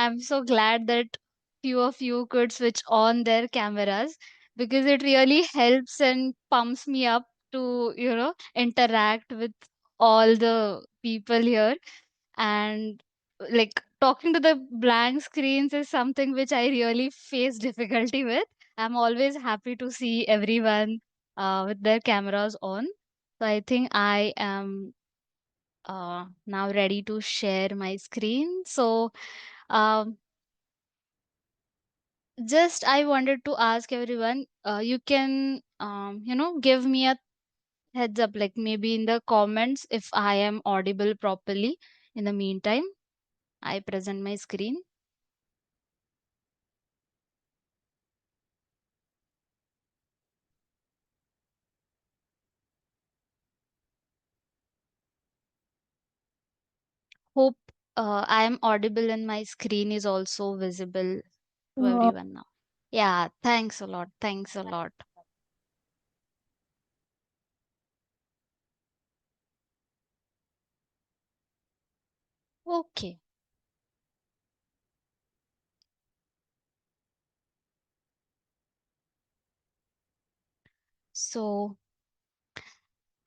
I'm so glad that few of you could switch on their cameras because it really helps and pumps me up to, interact with all the people here. And like talking to the blank screens is something which I really face difficulty with. I'm always happy to see everyone with their cameras on. So I think I am now ready to share my screen. So um, just I wanted to ask everyone, you can give me a heads up, like maybe in the comments if I am audible properly. In the meantime, I present my screen. Hope I am audible and my screen is also visible to everyone now. Yeah, thanks a lot. Thanks a lot. Okay. So,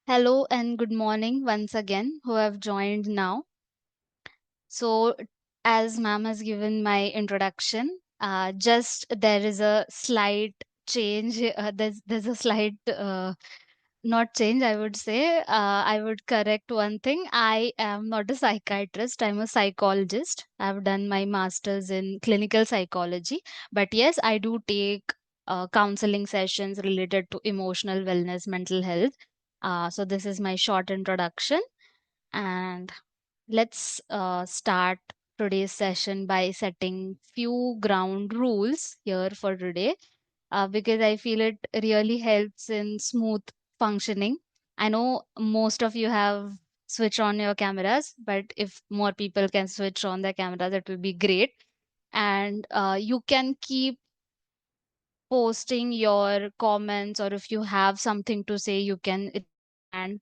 hello and good morning once again who have joined now. So, as ma'am has given my introduction, just there is a slight change. There's a slight not change, I would say. I would correct one thing. I am not a psychiatrist. I'm a psychologist. I've done my master's in clinical psychology. But yes, I do take counseling sessions related to emotional wellness, mental health. So this is my short introduction. And let's start today's session by setting few ground rules here for today, because I feel it really helps in smooth functioning. I know most of you have switched on your cameras, but if more people can switch on their cameras, it will be great. And you can keep posting your comments, or if you have something to say, you can. And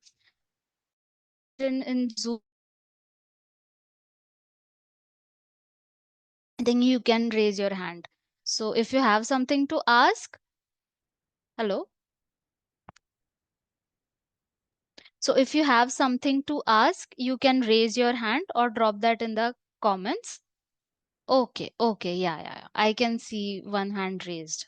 in Zoom, I think you can raise your hand. So if you have something to ask, hello. So if you have something to ask, you can raise your hand or drop that in the comments. Okay, okay, yeah, yeah, yeah. I can see one hand raised.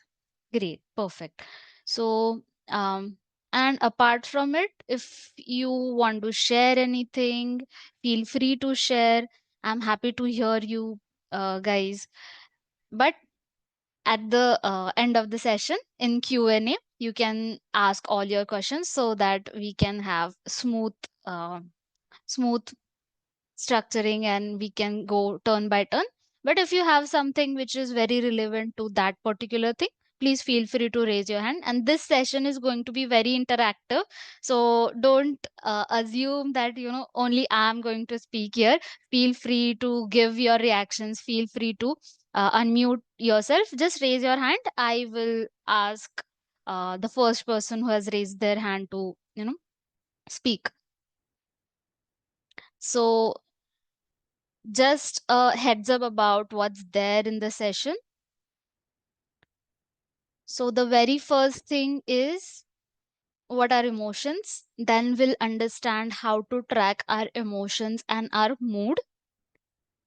Great, perfect. So, and apart from it, if you want to share anything, feel free to share. I'm happy to hear you, guys. But at the end of the session in Q&A, you can ask all your questions so that we can have smooth structuring and we can go turn by turn. But if you have something which is very relevant to that particular thing, please feel free to raise your hand. And this session is going to be very interactive. So don't assume that, only I'm going to speak here. Feel free to give your reactions. Feel free to unmute yourself. Just raise your hand. I will ask the first person who has raised their hand to, speak. So just a heads up about what's there in the session. So the very first thing is what are emotions? Then we'll understand how to track our emotions and our mood.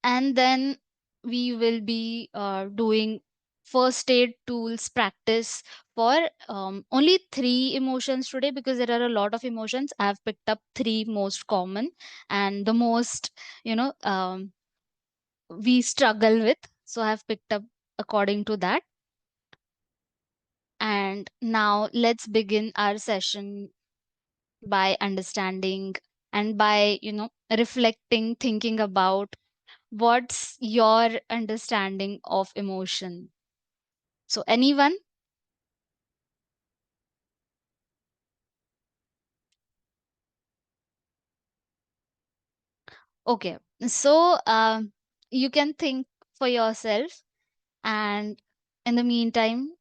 And then we will be doing first aid tools practice for only three emotions today, because there are a lot of emotions. I have picked up three most common and the most, we struggle with. So I have picked up according to that. And now let's begin our session by understanding and by, reflecting, thinking about what's your understanding of emotion. So, anyone? Okay. So, you can think for yourself, and in the meantime,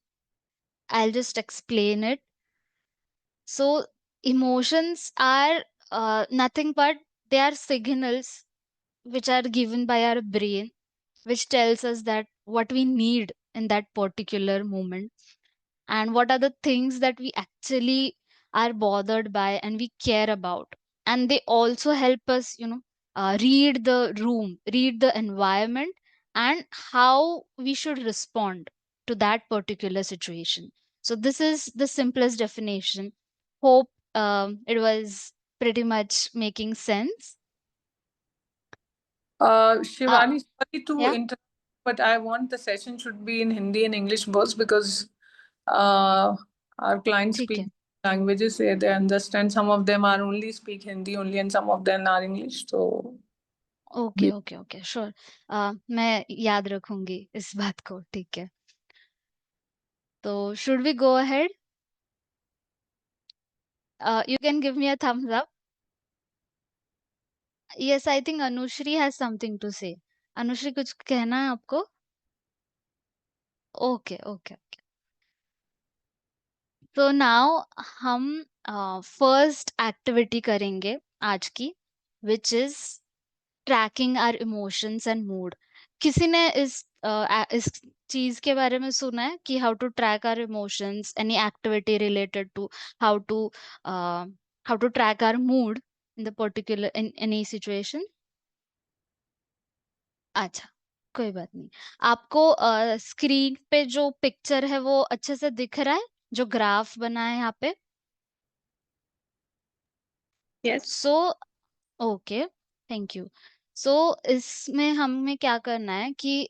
I'll just explain it. So, emotions are nothing but they are signals which are given by our brain which tells us that what we need in that particular moment, and what are the things that we actually are bothered by and we care about. And they also help us, read the room, read the environment, and how we should respond to that particular situation. So this is the simplest definition. Hope it was pretty much making sense. uh, Shivani, sorry to yeah, interrupt, but I want the session should be in Hindi and English both, because our clients ठीक speak है. languages. They understand. Some of them are only speak Hindi only, and some of them are English. So okay okay okay, sure. मैं याद रखूंगी इस बात को. ठीक है. तो should we go ahead? You can give me a thumbs up. Yes, I think Anushri has something to say. Anushri, कुछ कहना है आपको? Okay okay okay. तो नाउ हम फर्स्ट एक्टिविटी करेंगे आज की, which is tracking our emotions and mood. किसी ने इस चीज के बारे में सुना है कि how to track our emotions, any activity related to how to how to track our mood in the particular in any situation? अच्छा, कोई बात नहीं. आपको स्क्रीन पे जो पिक्चर है वो अच्छे से दिख रहा है, जो ग्राफ बना है यहाँ पे? Yes. So okay, thank you. So इसमें हमें क्या करना है कि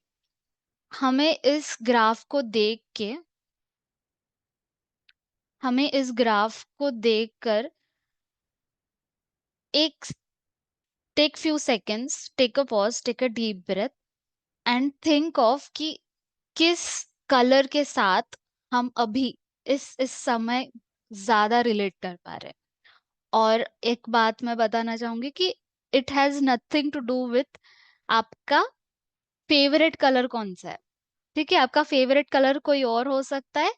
हमें इस ग्राफ को देख के, हमें इस ग्राफ को देखकर एक take few seconds, take a pause, take a deep breath and think of कि किस कलर के साथ हम अभी इस समय ज्यादा रिलेट कर पा रहे हैं. और एक बात मैं बताना चाहूंगी कि it has nothing to do with आपका फेवरेट कलर कौन सा है. ठीक है, आपका फेवरेट कलर कोई और हो सकता है.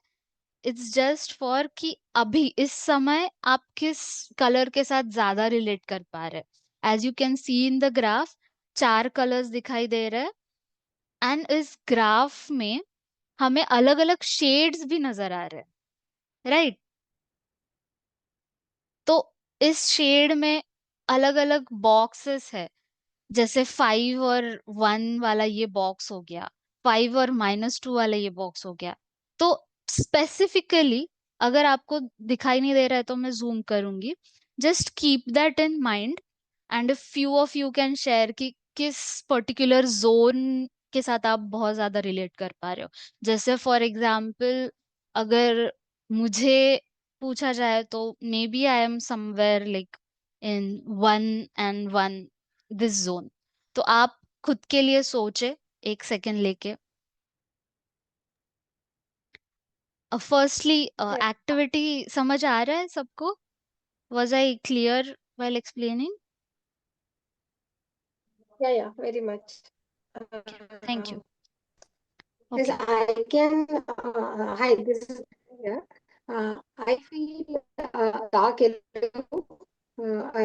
इट्स जस्ट फॉर कि अभी इस समय आप किस कलर के साथ ज्यादा रिलेट कर पा रहे हैं. As you can see in the graph, 4 colours दिखाई दे रहे हैं. एंड इस ग्राफ में हमें अलग अलग शेड्स भी नजर आ रहे हैं, राइट? तो इस शेड में अलग अलग बॉक्सेस है. जैसे 5 और 1 वाला ये बॉक्स हो गया, 5 और -2 वाला ये बॉक्स हो गया. तो स्पेसिफिकली अगर आपको दिखाई नहीं दे रहा है तो मैं जूम करूंगी. Just keep that in mind, and if few of you can share कि किस पर्टिकुलर जोन के साथ आप बहुत ज्यादा रिलेट कर पा रहे हो. जैसे फॉर एग्जाम्पल, अगर मुझे पूछा जाए तो maybe I am somewhere like in 1 and 1, this zone. तो आप खुद के लिए सोचे, 1 सेकेंड लेके. Firstly Yeah. एक्टिविटी समझ आ रहा है सबको? Was I clear while explaining? Yeah, very much. Thank you. Yes, Okay. I can. Hi, this is yeah. I feel dark yellow,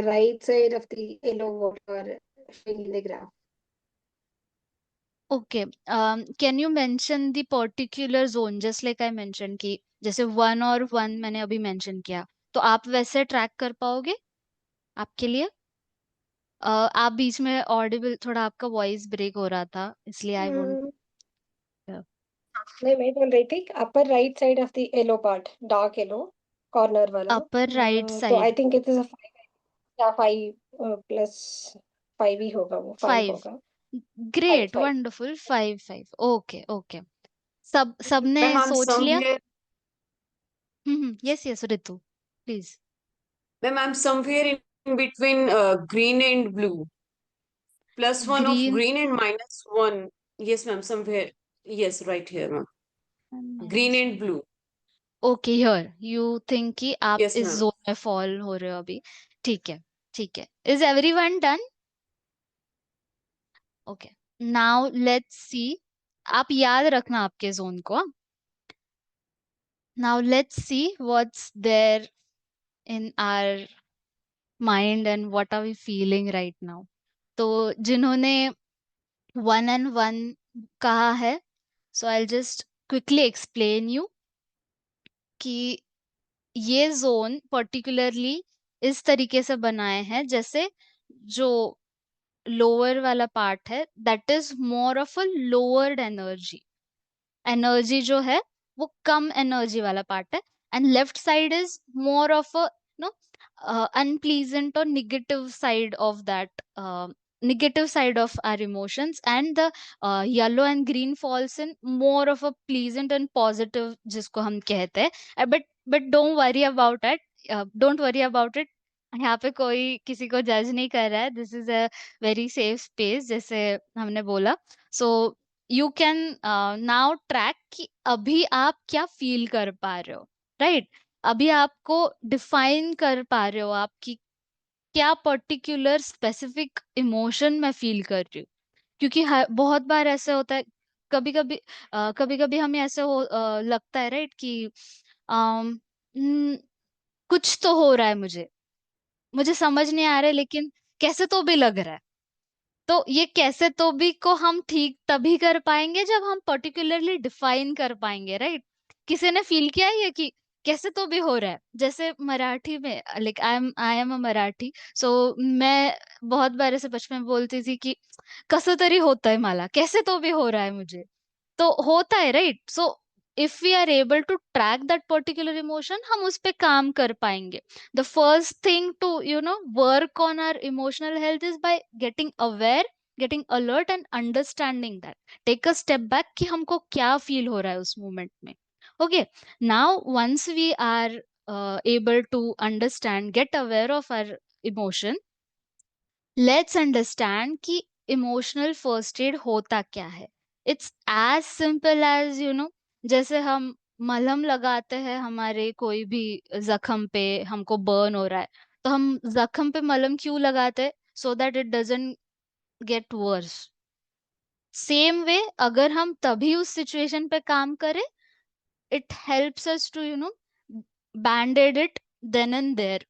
right side of the yellow water showing in the graph. Okay. Can you mention the particular zone, just like I mentioned कि जैसे 1 और 1 मैंने अभी mention किया, तो आप वैसे track कर पाओगे आपके लिए? आप बीच में ऑडिबल, थोड़ा आपका वॉइस ब्रेक हो रहा था, इसलिए आई वांट. Hmm. मैं बोल रही थी upper right side of the yellow part, dark yellow corner वाला. अपर राइट तो I side. think it is a 5. या 5 plus 5 ही होगा, वो 5 5. होगा. 5 ग्रेट, 5. वंडरफुल. 5 5. Okay okay. सबने Ma'am, I'm सोच लिया? somewhere, yes yes Ritu, please. ma'am, I'm somewhere in between green and blue. +1 of green green and -1. Yes, ma'am, somewhere. Yes, right here, ma'am. Green and blue. Okay, here you think कि आप Yes, इस ma'am. Zone में fall हो रहे हो अभी. ठीक है, ठीक है. Is everyone done? Okay, now let's see. आप याद रखना आपके जोन को. Now let's see what's there in our mind and what are we feeling right now. तो जिन्होंने 1 and 1 कहा है, so I just quickly explain you कि ये जोन पर्टिकुलरली इस तरीके से बनाए हैं, जैसे जो लोअर वाला पार्ट है that is more of a lowered energy, energy जो है वो कम एनर्जी वाला पार्ट है, and left side is more of a no unpleasant or negative side of our emotions, and the yellow and green falls in more of a pleasant and positive जिसको हम कहते हैं, but don't worry about it, don't worry about it, यहाँ पे कोई किसी को जज नहीं कर रहा है, this is a very safe space जैसे हमने बोला। So you can now track कि अभी आप क्या फील कर पा रहे हो, राइट? अभी आपको डिफाइन कर पा रहे हो आप कि क्या पर्टिकुलर स्पेसिफिक इमोशन मैं फील कर रही हूँ, क्योंकि बहुत बार ऐसे होता है, कभी कभी हमें ऐसे लगता है, राइट, कि अम, न, कुछ तो हो रहा है, मुझे समझ नहीं आ रहा है, लेकिन कैसे तो भी लग रहा है। तो ये कैसे तो भी को हम ठीक तभी कर पाएंगे जब हम पर्टिकुलरली डिफाइन कर पाएंगे, राइट? किसी ने फील किया है ये कि कैसे तो भी हो रहा है, जैसे मराठी में, like I am a Marathi, so मैं बहुत बार ऐसे बचपन में बोलती थी कि कसं तरी होतंय मला, कैसे तो भी हो रहा है मुझे, तो होता है, right? So if we are able to track that particular emotion, हम उस पे काम कर पाएंगे। The first thing to work on our emotional health is by getting aware, getting alert and understanding that, take a step back कि हमको क्या feel हो रहा है उस मोमेंट में। Okay, now once we are able to understand, get aware of our emotion, let's understand कि emotional first aid होता क्या है। इट्स एज सिंपल एज जैसे हम मलहम लगाते हैं हमारे कोई भी जख्म पे, हमको बर्न हो रहा है, तो हम जख्म पे मलहम क्यों लगाते हैं? So that it doesn't get worse. Same way अगर हम तभी उस सिचुएशन पे काम करें, it helps us to bandaid it then and there.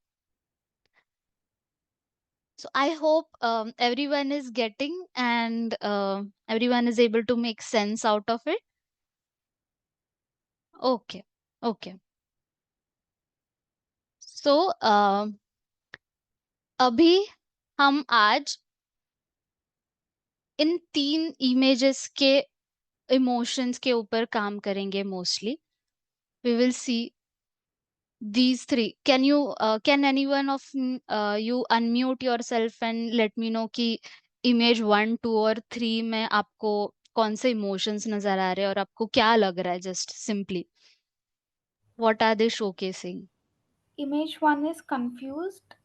So I hope everyone is getting, and everyone is able to make sense out of it. Okay, okay. So अभी हम आज इन 3 इमेजेस के इमोशंस के ऊपर काम करेंगे mostly. We will see these 3. Can anyone of you unmute yourself and let me know कि image 1, 2 और 3 में आपको कौन से इमोशंस नजर आ रहे हैं और आपको क्या लग रहा है? Just simply what are they showcasing? Image 1 is confused,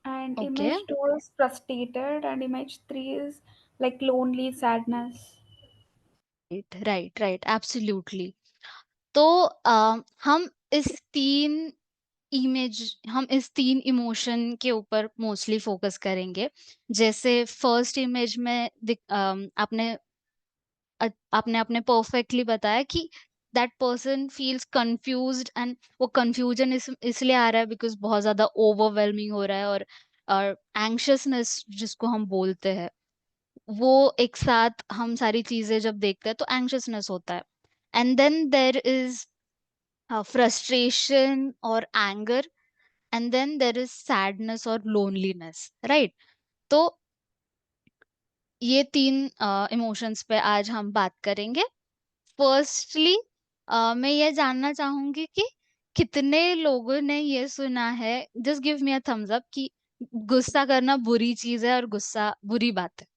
and okay, image 2 is frustrated, and image 3 is like lonely sadness. Right right right, absolutely. तो हम इस तीन हम इस 3 इमोशन के ऊपर मोस्टली फोकस करेंगे। जैसे फर्स्ट इमेज में आपने आपने परफेक्टली बताया कि that person feels confused, and वो कंफ्यूजन इसलिए आ रहा है बिकॉज बहुत ज्यादा ओवरवेलमिंग हो रहा है, और एंग्शियसनेस जिसको हम बोलते हैं, वो एक साथ हम सारी चीजें जब देखते हैं तो एंग्शियसनेस होता है। And then there is frustration और anger, and then there is sadness और लोनलीनेस, राइट? तो ये 3 इमोशंस पे आज हम बात करेंगे। फर्स्टली मैं ये जानना चाहूंगी कि कितने लोगों ने ये सुना है, just give me a thumbs up, कि गुस्सा करना बुरी चीज है और गुस्सा बुरी बात है।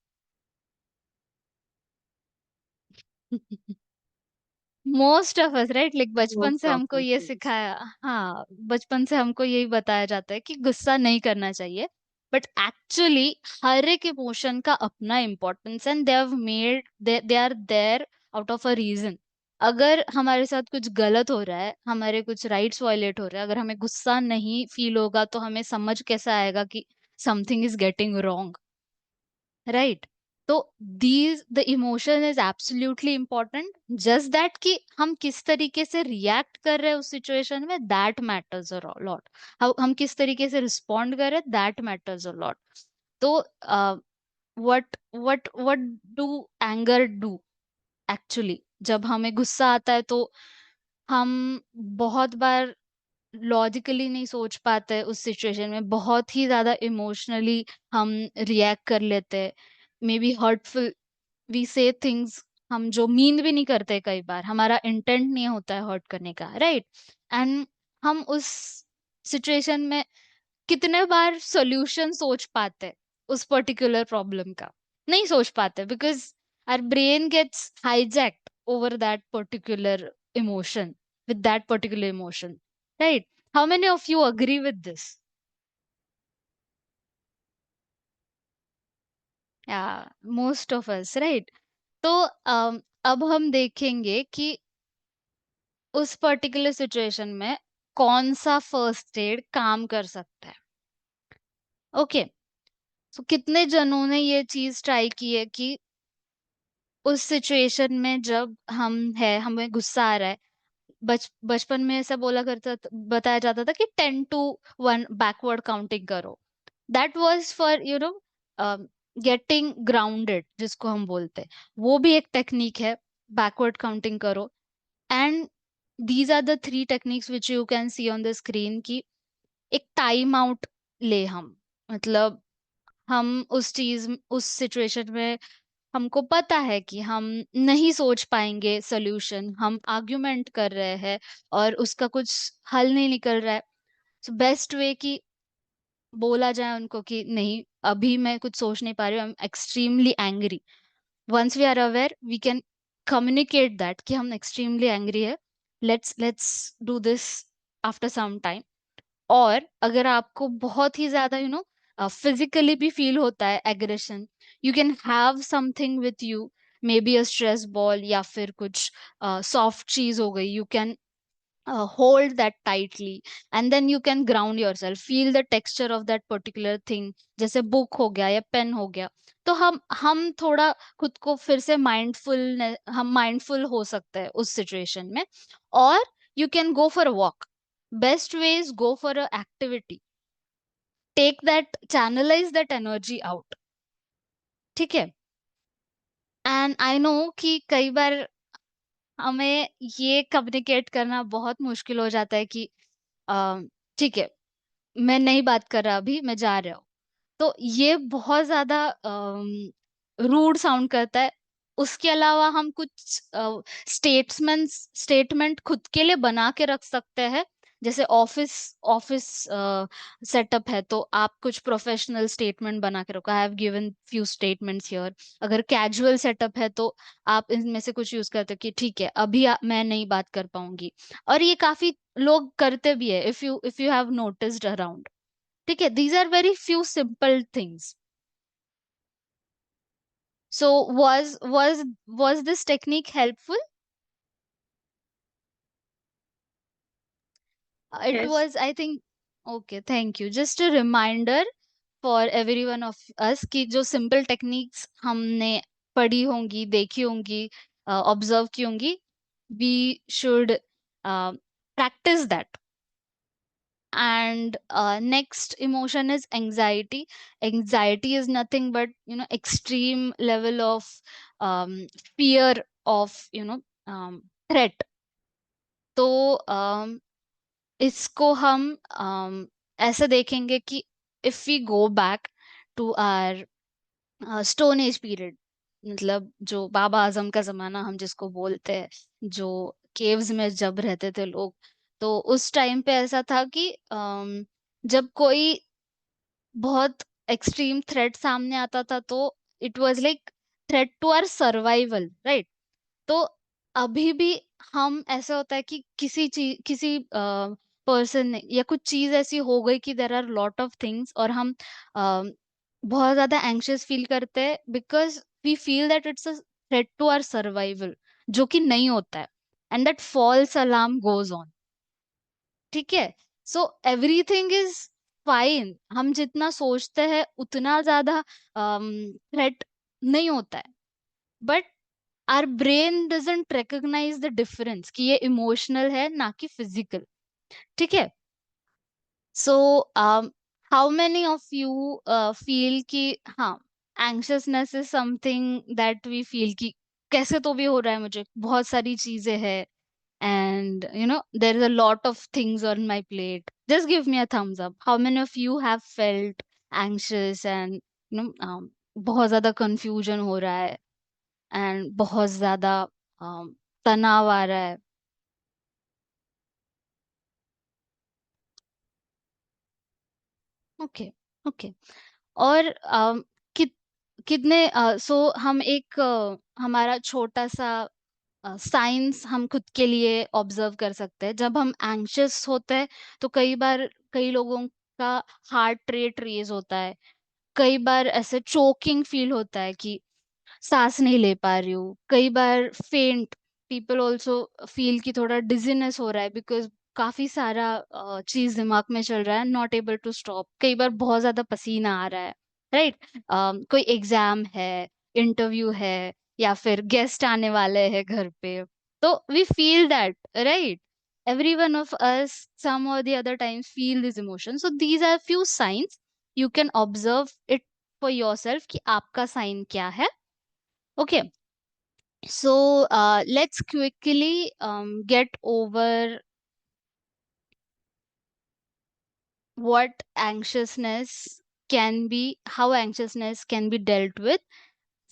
Most of us, right, like बचपन Most से of हमको us, ये yes. सिखाया, हाँ, बचपन से हमको यही बताया जाता है कि गुस्सा नहीं करना चाहिए, बट एक्चुअली हर एक इमोशन का अपना importance, and they have made, they are there out of a reason. अगर हमारे साथ कुछ गलत हो रहा है, हमारे कुछ राइट्स वायलेट हो रहे हैं, अगर हमें गुस्सा नहीं फील होगा तो हमें समझ कैसे आएगा कि something is getting wrong, right? तो these the emotion is absolutely important, just that कि हम किस तरीके से रिएक्ट कर रहे हैं उस सिचुएशन में, दैट मैटर्स अ लॉट। हम किस तरीके से रिस्पॉन्ड कर रहे हैं, दैट मैटर्स अ लॉट। तो what what what do anger do? Actually जब हमें गुस्सा आता है तो हम बहुत बार लॉजिकली नहीं सोच पाते उस सिचुएशन में, बहुत ही ज्यादा इमोशनली हम रिएक्ट कर लेते हैं, मे बी हर्टफुल वी से थिंग्स, हम जो मीन भी नहीं करते, कई बार हमारा इंटेंट नहीं होता है हर्ट करने का, राइट? एंड हम उस सिचुएशन में कितने बार सॉल्यूशन सोच पाते उस पर्टिकुलर प्रॉब्लम का? नहीं सोच पाते, because our brain gets hijacked over that particular emotion, with that particular emotion, right? How many of you agree with this? Yeah, most of us, right? तो अब हम देखेंगे कि उस पर्टिकुलर सिचुएशन में कौन सा फर्स्ट एड काम कर सकता है। ओके, सो कितने जनों ने ये चीज ट्राई की है कि उस सिचुएशन में जब हमें गुस्सा आ रहा है, बचपन में ऐसा बताया जाता था कि 10 to 1 बैकवर्ड काउंटिंग करो। That was for getting grounded, जिसको हम बोलते हैं, वो भी एक टेक्निक है, बैकवर्ड काउंटिंग करो। And these are the 3 techniques which you can see on the screen, की एक टाइम आउट ले हम, मतलब हम उस सिचुएशन में हमको पता है कि हम नहीं सोच पाएंगे सोल्यूशन, हम आर्ग्यूमेंट कर रहे हैं और उसका कुछ हल नहीं निकल रहा है। सो बेस्ट वे कि बोला जाए उनको कि नहीं, अभी मैं कुछ सोच नहीं पा रही हूँ, I am extremely angry. Once we are aware, we can communicate that कि हम एक्सट्रीमली एंग्री है, let's do this after some time. और अगर आपको बहुत ही ज्यादा फिजिकली भी फील होता है aggression, you can have something with you, may be a stress ball या फिर कुछ सॉफ्ट चीज हो गई, you can hold that tightly and then you can ground yourself, feel the texture of that particular thing, जैसे book हो गया या पेन हो गया। तो हम थोड़ा खुद को फिर से हम माइंडफुल हो सकते हैं उस सिचुएशन में। और you can go for a walk, best way is go for a activity, take that, channelise that energy out, ठीक है? एंड आई नो कि कई बार हमें ये कम्युनिकेट करना बहुत मुश्किल हो जाता है कि ठीक है, मैं नहीं बात कर रहा, अभी मैं जा रहा हूँ। तो ये बहुत ज्यादा रूड साउंड करता है। उसके अलावा हम कुछ स्टेटमेंट खुद के लिए बना के रख सकते हैं। जैसे ऑफिस ऑफिस सेटअप है तो आप कुछ प्रोफेशनल स्टेटमेंट बना के रखो, I have given few statements here. अगर कैजुअल सेटअप है तो आप इनमें से कुछ यूज करते हो कि ठीक है, अभी मैं नहीं बात कर पाऊंगी। और ये काफी लोग करते भी है, if you have noticed around, ठीक है? These are very few simple things. So was this technique helpful? It Yes. was, I think. Okay, thank you. Just a reminder for every one of us कि जो simple techniques हमने पढ़ी होंगी, देखी होंगी, observe की होंगी, we should practice that. And next emotion is anxiety. Anxiety is nothing but extreme level of fear of threat. तो इसको हम ऐसे देखेंगे कि if we go back to our stone age period, मतलब जो बाबा आजम का जमाना हम जिसको बोलते हैं, जो केव्स में जब रहते थे लोग, तो उस टाइम पे ऐसा था कि जब कोई बहुत एक्सट्रीम थ्रेट सामने आता था तो it was like threat to our survival, right? तो अभी भी हम ऐसा होता है कि किसी पर्सन ने या कुछ चीज ऐसी हो गई कि there are lot of things, और हम बहुत ज्यादा एंग्शियस फील करते हैं because we feel that it's a threat to our survival, जो कि नहीं होता है। And that false alarm goes on, ठीक है? सो एवरीथिंग इज फाइन, हम जितना सोचते हैं उतना ज्यादा थ्रेट नहीं होता है, but our brain doesn't recognise the difference कि ये इमोशनल है ना कि फिजिकल, ठीक है? So how many of you feel कि हाँ, anxiousness is something that we feel कि कैसे तो भी हो रहा है, मुझे बहुत सारी चीजें हैं, and there is a lot of things on my plate. Just give me a thumbs up. How many of you have felt anxious and बहुत ज्यादा confusion हो रहा है and बहुत ज्यादा तनाव आ रहा है? Okay, okay. और कितने सो हम एक हमारा छोटा सा साइंस हम खुद के लिए ऑब्जर्व कर सकते हैं। जब हम एंग्शियस होते हैं तो कई बार कई लोगों का हार्ट रेट रेज होता है, कई बार ऐसे चोकिंग फील होता है कि सांस नहीं ले पा रही हूँ, कई बार फेंट, पीपल ऑल्सो फील कि थोड़ा डिजीनेस हो रहा है बिकॉज काफी सारा चीज दिमाग में चल रहा है, नॉट एबल टू स्टॉप, कई बार बहुत ज्यादा पसीना आ रहा है, राइट? कोई एग्जाम है, इंटरव्यू है, या फिर गेस्ट आने वाले हैं घर पे, तो we feel that, right? every one of us some or the other times feel these emotions. So these are few signs, you can observe it for yourself कि आपका साइन क्या है. Okay, so let's quickly get over what anxiousness can be, how anxiousness can be dealt with,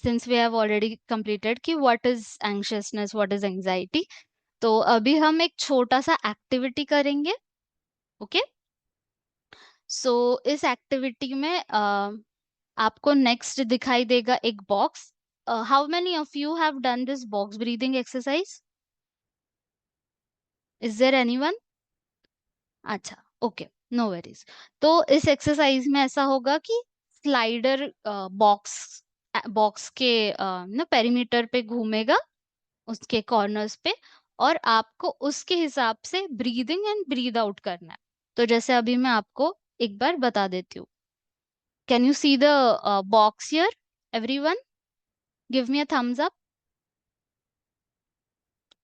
since we have already completed कि what is anxiousness, what is anxiety. तो अभी हम एक छोटा सा एक्टिविटी करेंगे. ओके, सो इस एक्टिविटी में आपको नेक्स्ट दिखाई देगा एक box. How many of you have done this box breathing exercise? Is there anyone? अच्छा, ओके, नो वरीज. तो इस एक्सरसाइज में ऐसा होगा कि स्लाइडर बॉक्स बॉक्स के ना पेरीमीटर पे घूमेगा, उसके कॉर्नर्स पे, और आपको उसके हिसाब से ब्रीदिंग एंड ब्रीद आउट करना है. तो जैसे अभी मैं आपको एक बार बता देती हूँ. Can you see the box here everyone? Give me a thumbs up.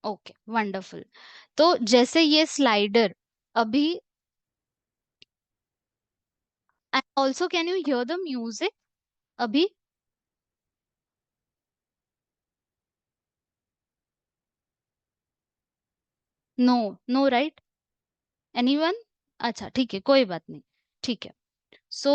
Okay, wonderful. तो जैसे ये स्लाइडर अभी, and also can you hear the music अभी? No, no, right? एनीवन? अच्छा, ठीक है, कोई बात नहीं, ठीक है. सो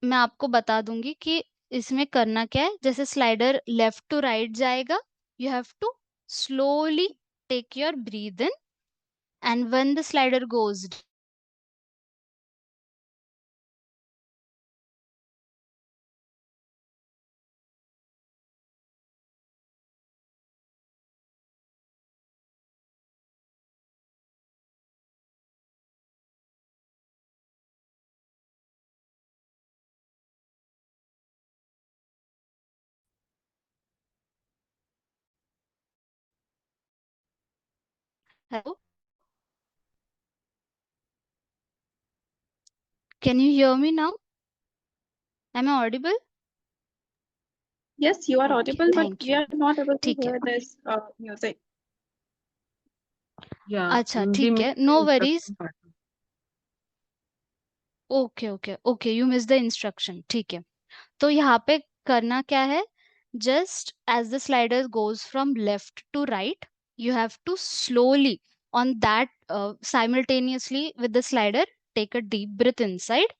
मैं आपको बता दूंगी कि इसमें करना क्या है. जैसे स्लाइडर लेफ्ट टू राइट जाएगा, you have to slowly take your breath in, and when the slider goes hello, can you hear me now? Am I audible? Yes, you are Okay, audible, but thank we you. are not able to ठीक है, hear this music. Yeah, अच्छा, we ठीक missed है, the no worries. instruction part. Okay, okay, okay, you miss the instruction, ठीक है. तो यहाँ पे करना क्या है, just as the slider goes from left to right, you have to slowly on that simultaneously with the slider, take a deep breath inside,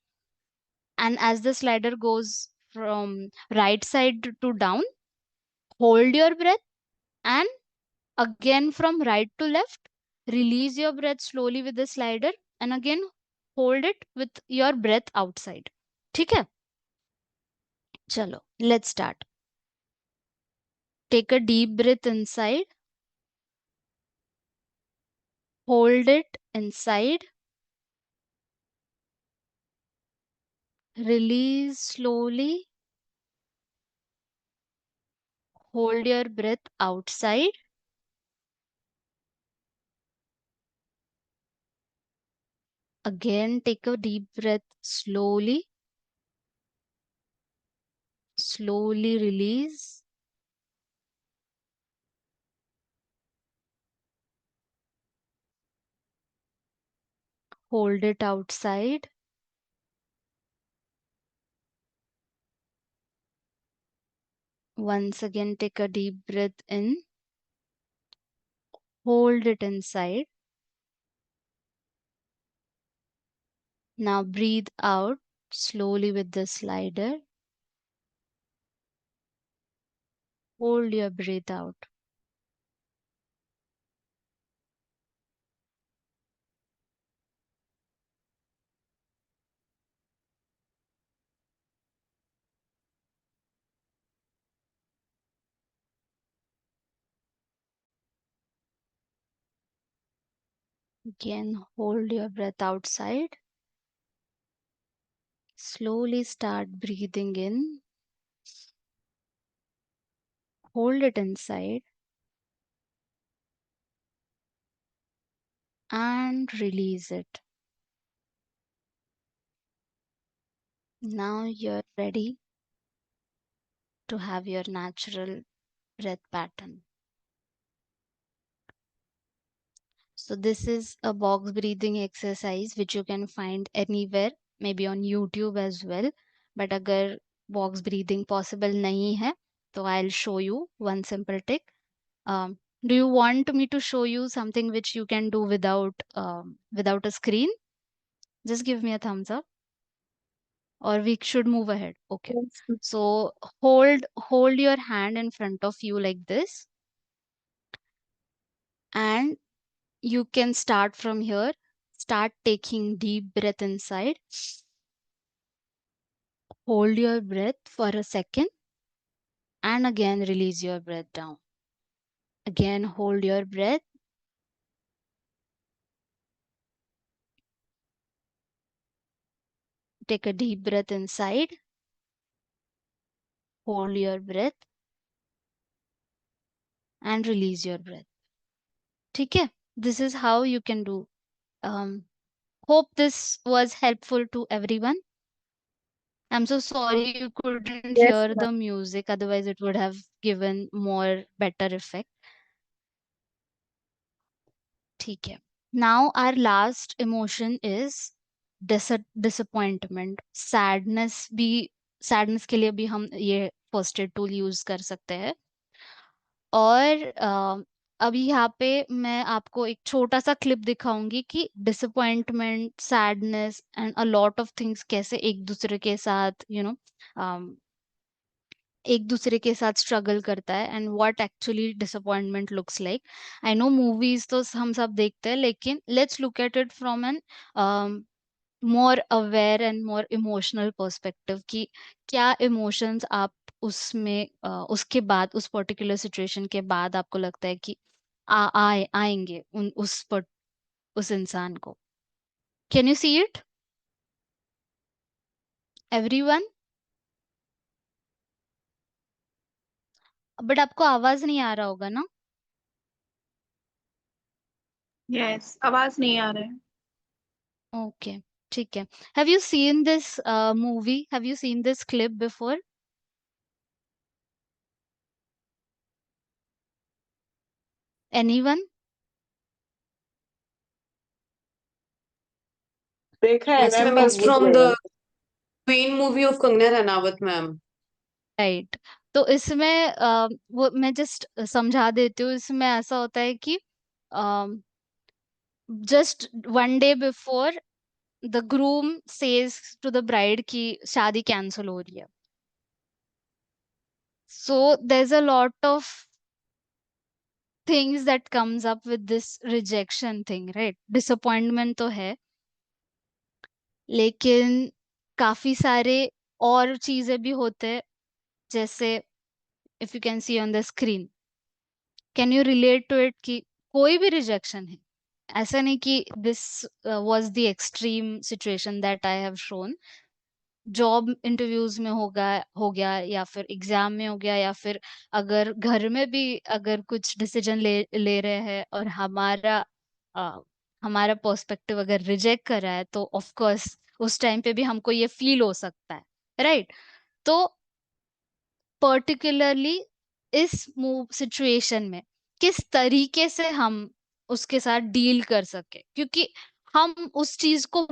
and as the slider goes from right side to down, hold your breath, and again from right to left, release your breath slowly with the slider, and again hold it with your breath outside. ठीक है, चलो, let's start. Take a deep breath inside, hold it inside, release slowly, hold your breath outside, again take a deep breath slowly, slowly release, hold it outside, Once again, take a deep breath in. Hold it inside. Now breathe out slowly with the slider. Hold your breath out. Again, hold your breath outside. Slowly start breathing in. Hold it inside. And release it. Now you're ready to have your natural breath pattern. So this is a box breathing exercise which you can find anywhere, maybe on YouTube as well. But अगर box breathing possible नहीं है, तो I'll show you one simple trick. Do you want me to show you something which you can do without a screen? Just give me a thumbs up, or we should move ahead. Okay. Yes. So hold your hand in front of you like this, and you can start from here. Start taking deep breath inside. Hold your breath for a second, and again release your breath down. Again, hold your breath. Take a deep breath inside. Hold your breath and release your breath. ठीक है? This is how you can do. Hope this was helpful to everyone. I'm so sorry you couldn't Yes, hear ma'am. the music, otherwise it would have given more better effect. ठीक है. Now our last emotion is disappointment. Sadness के लिए भी हम ये first aid tool use कर सकते हैं. और अभी यहाँ पे मैं आपको एक छोटा सा क्लिप दिखाऊंगी कि disappointment, sadness and a lot of things कैसे एक दूसरे के साथ एक दूसरे के साथ स्ट्रगल करता है, and what actually disappointment looks like. I know movies तो हम सब देखते हैं, लेकिन let's look at it from N more aware and more emotional perspective कि क्या इमोशंस आप उसमें उसके बाद, उस पर्टिकुलर सिचुएशन के बाद आपको लगता है कि आएंगे उस इंसान को. Can you see it everyone? But आपको आवाज नहीं आ रहा होगा ना? Yes. आवाज नहीं आ रहा है. ओके, ठीक है. Have you seen this movie? Have you seen this clip before? Anyone? देखा है Yes, ma'am, ma'am, it's from the Queen movie of Kangana Ranaut, ma'am. Right. तो इसमें वो मैं जस्ट समझा देती हूँ. इसमें ऐसा होता है कि just one day before the groom says to the bride कि शादी कैंसिल हो रही है. So there is a lot of things that comes up with this rejection thing, right? Disappointment तो है, लेकिन काफी सारे और चीजें भी होते हैं, जैसे if you can see on the screen. Can you relate to it कि कोई भी रिजेक्शन है, ऐसा नहीं कि this was the extreme situation that I have shown. Job interviews में हो गया, या फिर एग्जाम में हो गया, या फिर अगर घर में भी अगर कुछ डिसीजन ले रहे हैं और अ, हमारा पर्सपेक्टिव अगर रिजेक्ट कर रहा है, तो ऑफ कोर्स उस टाइम पे भी हमको ये फील हो सकता है, राइट? तो पर्टिकुलरली इस मूव सिचुएशन में किस तरीके से हम उसके साथ डील कर सके, क्योंकि हम उस चीज को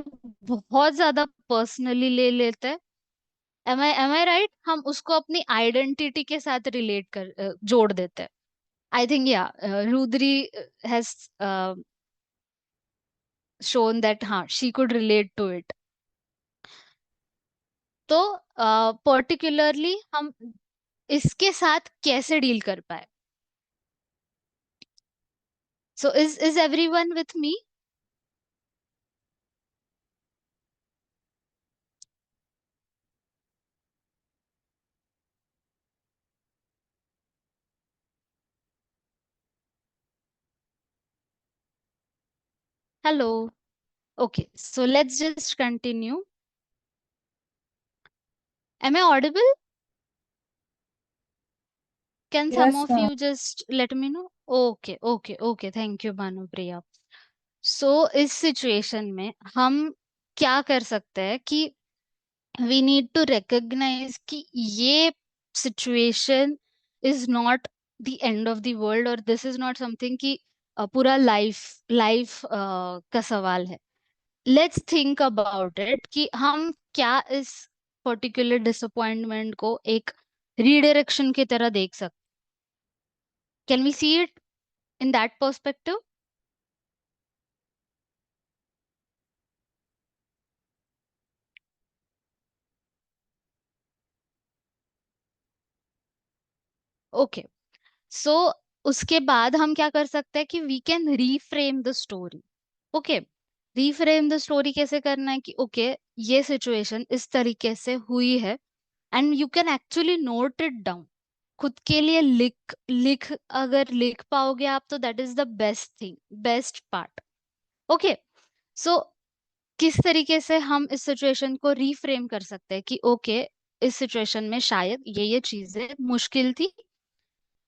बहुत ज्यादा पर्सनली ले लेते हैं. am I right? हम उसको अपनी आइडेंटिटी के साथ रिलेट जोड़ देते हैं. I think, yeah, Rudri has shown that हाँ, she could relate to it. तो पर्टिकुलरली हम इसके साथ कैसे डील कर पाए? So is everyone with me? Hello. Okay, so let's just continue. Am I audible? Can some Yes, of you just let me know? Okay. Thank you, Bhanupriya. So इस situation में हम क्या कर सकते हैं कि we need to recognize कि ये situation is not the end of the world, और this is not something कि पूरा लाइफ का सवाल है. लेट्स थिंक अबाउट इट कि हम क्या इस पर्टिकुलर डिसअपॉइंटमेंट को एक रीडायरेक्शन की तरह देख सकते. Can we see it in that perspective? Okay, so उसके बाद हम क्या कर सकते हैं कि we can reframe the story. Okay, reframe the story कैसे करना है कि ओके, ये सिचुएशन इस तरीके से हुई है and you can actually note it down. खुद के लिए लिख लिख अगर लिख पाओगे आप तो that is the best thing, best part. Okay, so किस तरीके से हम इस सिचुएशन को रीफ्रेम कर सकते हैं कि ओके, इस सिचुएशन में शायद ये चीजें मुश्किल थी,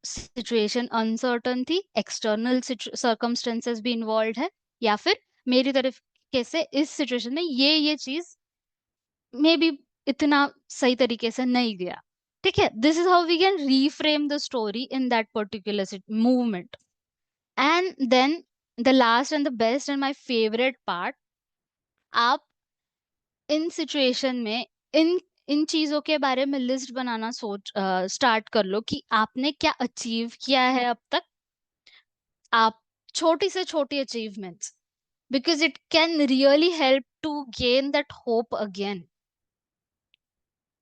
सिचुएशन अनसर्टन थी, एक्सटर्नल सर्कमस्टेंसेस भी इन्वॉल्व है, या फिर मेरी तरफ कैसे इस सिचुएशन में ये चीज मे बी इतना सही तरीके से नहीं गया. ठीक है, this is how we can reframe the story in that particular movement. And then the last and the best and my favourite part, आप इन सिचुएशन में इन इन चीजों के बारे में लिस्ट बनाना स्टार्ट कर लो कि आपने क्या अचीव किया है अब तक. आप छोटी से छोटी achievements, because it can really help to gain that hope again.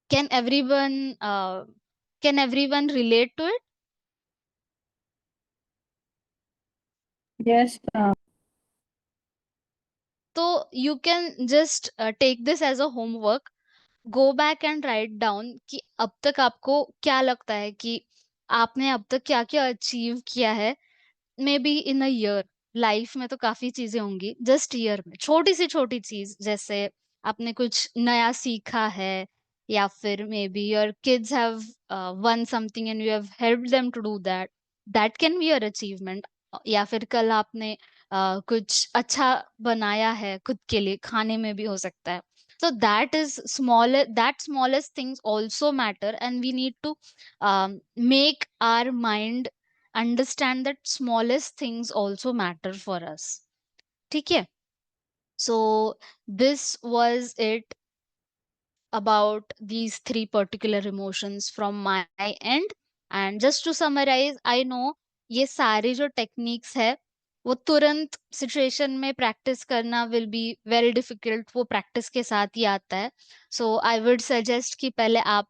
Can everyone relate to it? yes, So you can just take this as a homework. Go back and write down कि अब तक आपको क्या लगता है कि आपने अब तक क्या क्या अचीव किया है. May be in a year, life में तो काफी चीजें होंगी, जस्ट ईयर में छोटी सी छोटी चीज, जैसे आपने कुछ नया सीखा है, या फिर maybe your kids have won something and you have helped them to do that, that can be your achievement. या फिर कल आपने कुछ अच्छा बनाया है खुद के लिए, खाने में भी हो सकता है. So that is small, that smallest things also matter, and we need to make our mind understand that smallest things also matter for us. ठीक है, so this was it about these three particular emotions from my end. And just to summarize, I know ये सारे जो techniques है वो तुरंत situation में practice करना विल बी वेरी डिफिकल्ट, वो प्रैक्टिस के साथ ही आता है. सो आई वुड सजेस्ट कि पहले आप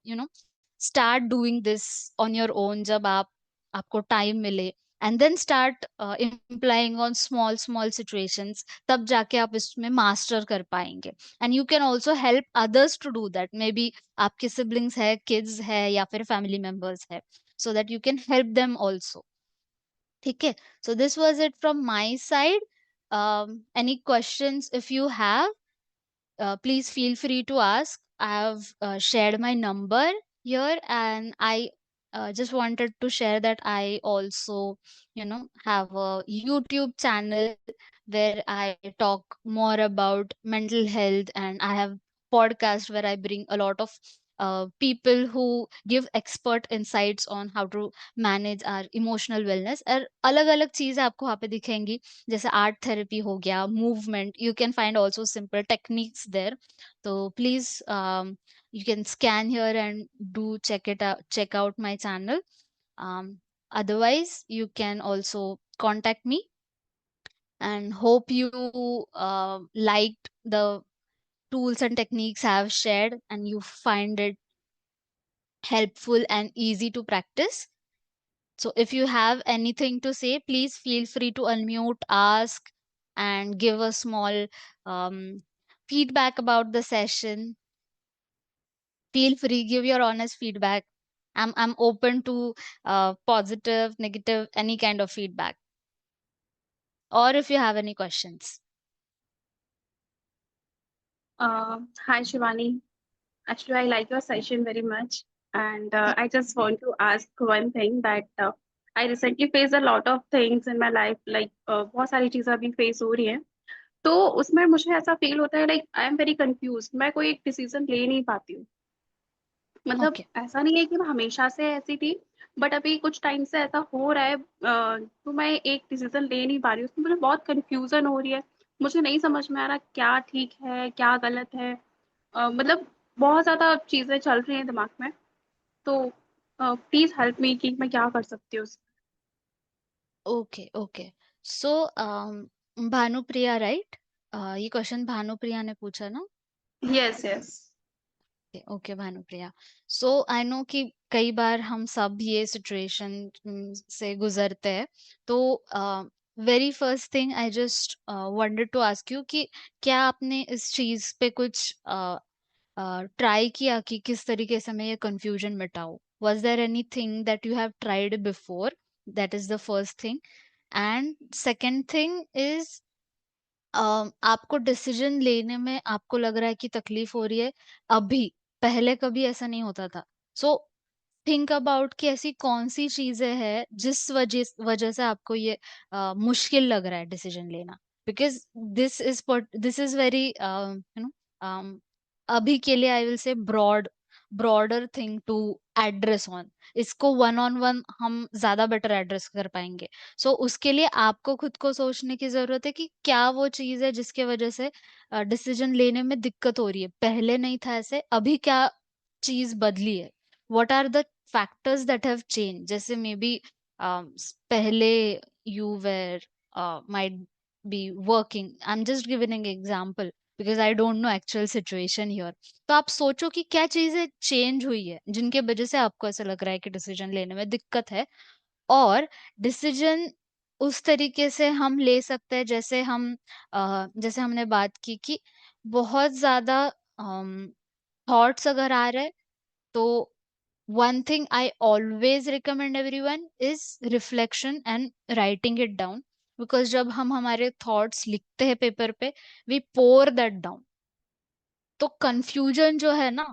start doing this on your own, जब आपको टाइम मिले, and then start implying on small small situations, तब जाके आप इसमें मास्टर कर पाएंगे. And you can also help others to do that. Maybe आपके सिबलिंग्स है, किड्स है, या फिर फैमिली मेंबर्स है, so that you can help them also. ठीक है, so this was it from my side. Any questions if you have, please feel free to ask. I have shared my number here, and I just wanted to share that I also, have a YouTube channel where I talk more about mental health, and I have podcast where I bring a lot of people who give expert insights on how to manage our emotional wellness, और अलग अलग चीजें आपको वहाँ पे दिखेंगी, जैसे art therapy हो गया, movement, you can find also simple techniques there. तो please you can scan here and do check out my channel. Otherwise you can also contact me, and hope you liked the tools and techniques I have shared and you find it helpful and easy to practice. So if you have anything to say, please feel free to unmute, ask, and give a small feedback about the session. Feel free, give your honest feedback. I'm open to positive, negative, any kind of feedback. Or if you have any questions. Hi, Shivani. Actually, I like your session very much. And I just want to ask one thing that I recently faced a lot of things in my life, like बहुत सारी चीजें अभी face हो रही हैं. तो उसमें मुझे ऐसा फील होता है like I am very confuse, मैं कोई एक डिसीजन ले नहीं पाती हूँ. मतलब Okay. ऐसा नहीं है कि मैं हमेशा से ऐसी थी, बट अभी कुछ टाइम से ऐसा हो रहा है, तो मैं एक डिसीजन ले नहीं पा रही हूँ. उसमें मुझे बहुत कंफ्यूजन हो रही है. मुझे नहीं समझ में आ रहा क्या ठीक है क्या गलत है. मतलब बहुत ज्यादा चीजें चल रही हैं दिमाग में. तो प्लीज हेल्प मी कि मैं क्या कर सकती हूँ. Okay, okay. So, Bhanupriya, right? ये क्वेश्चन भानुप्रिया ने पूछा ना? Yes yes. Okay Bhanupriya. So I know कि कई बार हम सब ये सिचुएशन से गुजरते हैं. तो very first thing I just wanted to ask you कि क्या आपने इस चीज पे कुछ ट्राई किया कि किस तरीके से मैं ये confusion मिटाऊं? Was there anything that you have tried before? That is the first thing. And second thing is, आपको डिसीजन लेने में आपको लग रहा है कि तकलीफ हो रही है अभी, पहले कभी ऐसा नहीं होता था. सो थिंक अबाउट कि ऐसी कौन सी चीजें हैं जिस वजह वजह से आपको ये मुश्किल लग रहा है डिसीजन लेना. Because this is very you know, अभी के लिए I will say broader thing to address on. इसको वन ऑन वन हम ज्यादा बेटर एड्रेस कर पाएंगे. सो उसके लिए आपको खुद को सोचने की जरूरत है कि क्या वो चीज है जिसके वजह से डिसीजन लेने में दिक्कत हो रही है. पहले नहीं था ऐसे, अभी क्या चीज बदली है? what are the factors that have changed? जैसे मे बी पहले you were might be working. I'm just giving an example because I don't know actual situation here. तो आप सोचो कि क्या चीजें चेंज हुई है जिनके वजह से आपको ऐसा लग रहा है कि डिसीजन लेने में दिक्कत है. और डिसीजन उस तरीके से हम ले सकते हैं जैसे जैसे हमने बात की कि बहुत ज्यादा थॉट्स अगर आ रहे हैं, तो one thing I always recommend everyone is reflection and writing it down. Because जब हम हमारे thoughts लिखते हैं पेपर पे, we pour that down. तो confusion जो है ना,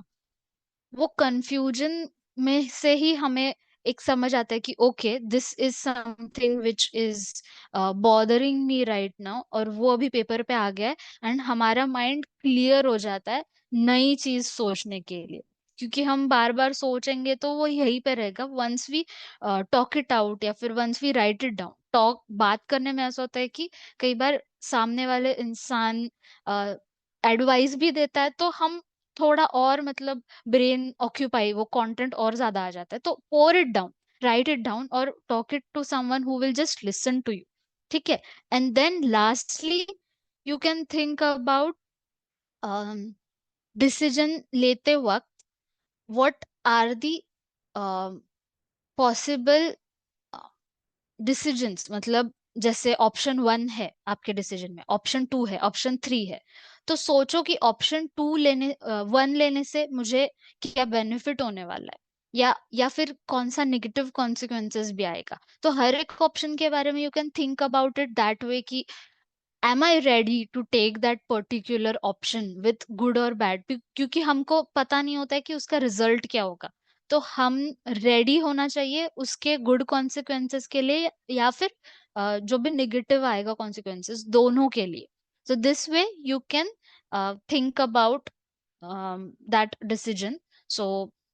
वो कंफ्यूजन में से ही हमें एक समझ आता है कि okay this is something which is bothering me right now, और वो अभी पेपर पे आ गया है. एंड हमारा माइंड क्लियर हो जाता है नई चीज सोचने के लिए. क्योंकि हम बार बार सोचेंगे तो वो यहीं पे रहेगा. Once we talk it out या फिर once we write it down. बात करने में ऐसा होता है कि कई बार सामने वाले इंसान एडवाइस भी देता है, तो हम थोड़ा और मतलब ब्रेन ऑक्यूपाई, वो कंटेंट और ज्यादा आ जाता है. तो pour it down, write it down और talk it to someone who will just listen to you. ठीक है. And then lastly you can think about decision लेते वक्त what are the possible decisions. मतलब जैसे ऑप्शन 1 है आपके डिसीजन में, ऑप्शन 2 है, ऑप्शन 3 है. तो सोचो कि ऑप्शन 1 लेने से मुझे क्या बेनिफिट होने वाला है, या फिर कौन सा नेगेटिव कॉन्सिक्वेंसेस भी आएगा. तो हर एक ऑप्शन के बारे में you can think about it that way कि am I ready to take that particular option with good or bad? क्योंकि हमको पता नहीं होता है कि उसका रिजल्ट क्या होगा. तो हम रेडी होना चाहिए उसके गुड कॉन्सिक्वेंसेस के लिए या फिर जो भी नेगेटिव आएगा कॉन्सिक्वेंसेस, दोनों के लिए. So this way you can think about that decision. So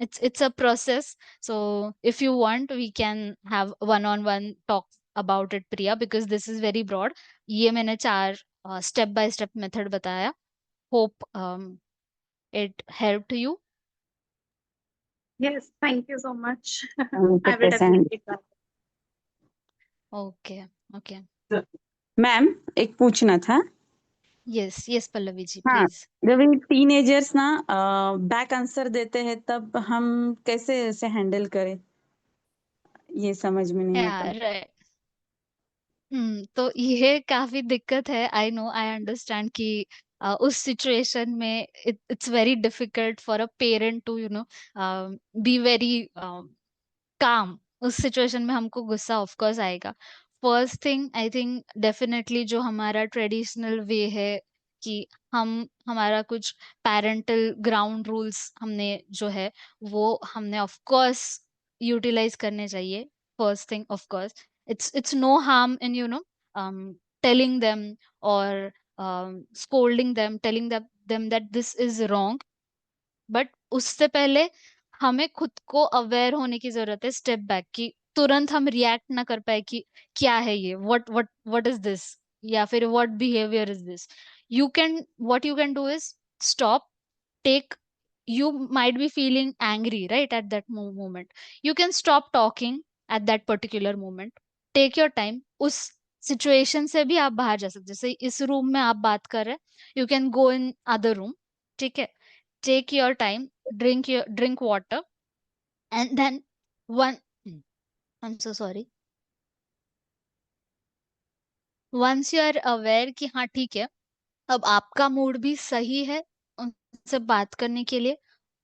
it's a process. So if you want, we can have one-on-one talk about it, Priya, because this is very broad. ये मैंने 4 step by step method बताया. Hope it helped you. Yes, thank you so much. I 100%. will definitely try. Okay. Ma'am एक पूछना था. Yes, Pallavi ji, हाँ, please. जब ये teenagers ना बैक आंसर देते हैं तब हम कैसे इसे हैंडल करें, ये समझ में नहीं आता. Yeah, right. तो ये काफी दिक्कत है. आई नो, आई अंडरस्टैंड कि उस सिचुएशन में it's very difficult for a parent to be very calm. उस सिचुएशन में हमको गुस्सा ऑफ कोर्स आएगा. First thing I think definitely जो हमारा ट्रेडिशनल वे है कि हमारा कुछ पेरेंटल ग्राउंड रूल्स हमने जो है वो हमने ऑफ कोर्स यूटिलाइज करने चाहिए. First thing, of course, it's no harm in telling them or scolding them, telling them that this is wrong. But उससे पहले हमें खुद को अवेयर होने की जरूरत है, स्टेप बैक, कि तुरंत हम रिएक्ट ना कर पाए कि क्या है ये, व्हाट इज दिस, या फिर what behaviour is this. What you can do is stop, take, you might be feeling angry right at that moment. You can stop talking at that particular moment. Take your time. उस situation से भी आप बाहर जा सकते. जैसे इस room में आप बात कर रहे हैं, you can go in other room. ठीक है, take your time, drink water, and then one I'm so sorry. once you are aware कि हाँ ठीक है, अब आपका मूड भी सही है उनसे बात करने के लिए,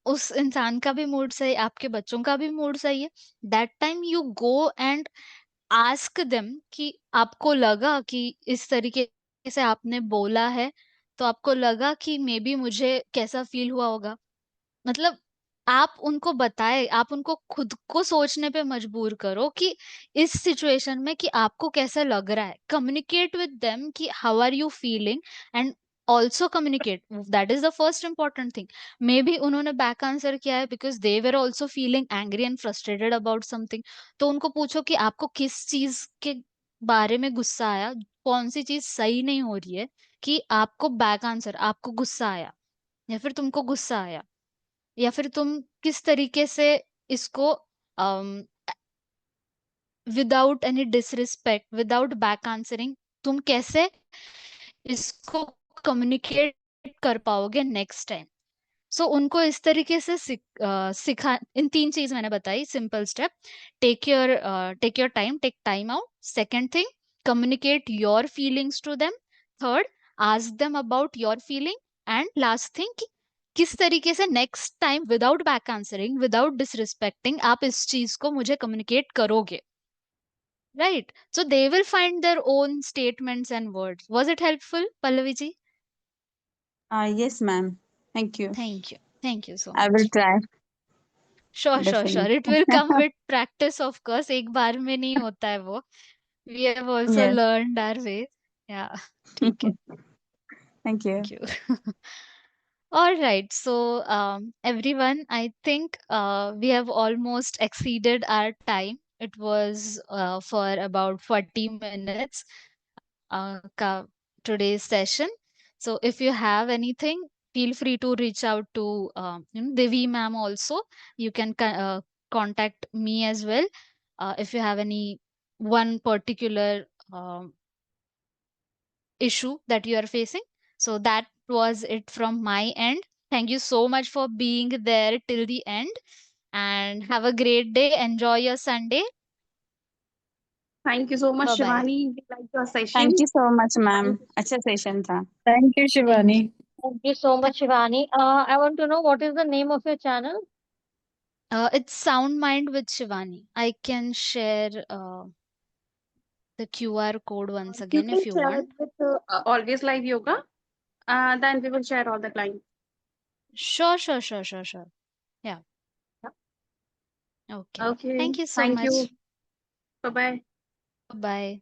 उस इंसान का भी मूड सही, आपके बच्चों का भी मूड सही है, that time you go and ask them कि आपको लगा कि इस तरीके से आपने बोला है, तो आपको लगा कि मे बी मुझे कैसा फील हुआ होगा. मतलब आप उनको बताए, आप उनको खुद को सोचने पे मजबूर करो कि इस सिचुएशन में कि आपको कैसा लग रहा है. कम्युनिकेट विद देम कि how are you feeling, and also communicate, that is the first important thing. Maybe उन्होंने बैक आंसर किया है because they were also feeling angry and frustrated about something. तो उनको पूछो कि आपको किस चीज के बारे में गुस्सा आया, कौन सी चीज सही नहीं हो रही है कि आपको बैक आंसर, आपको गुस्सा आया, या फिर तुमको गुस्सा आया, या फिर तुम किस तरीके से इसको without any disrespect, without back answering, तुम कैसे इसको कम्युनिकेट कर पाओगे नेक्स्ट टाइम. सो उनको इस तरीके से सिखा. इन 3 चीज मैंने बताई, simple step. Take your time, take time out. Second thing, communicate your feelings to them. Third, ask them about your feeling. And last thing, किस तरीके से next time without back answering, without disrespecting, आप इस चीज को मुझे communicate करोगे. Right? So they will find their own statements and words. Was it helpful, Pallavi ji? Yes ma'am, thank you. Thank you so I will much. try. Sure. Definitely. It will come with practice, of course. एक बार में नहीं होता है वो. We have also Yes. learned our way. Yeah. ठीक है. Thank you. Thank you. All right. So, everyone, I think we have almost exceeded our time. It was for about 40 minutes today's session. So, if you have anything, feel free to reach out to Devi ma'am also. You can contact me as well if you have any one particular issue that you are facing. So that was it from my end. Thank you so much for being there till the end, and have a great day. Enjoy your Sunday. Thank you so much, Bye-bye. Shivani. We liked your session. Thank you so much ma'am, अच्छा session था. Thank you, Shivani. Thank you so much, Shivani. I want to know what is the name of your channel? It's Sound Mind with Shivani. I can share the QR code once You again can if you share want. with Always Live Yoga. Then we will share all the clients. Sure. Yeah. Okay. Okay. Thank you so Thank much. you. Bye-bye. Bye.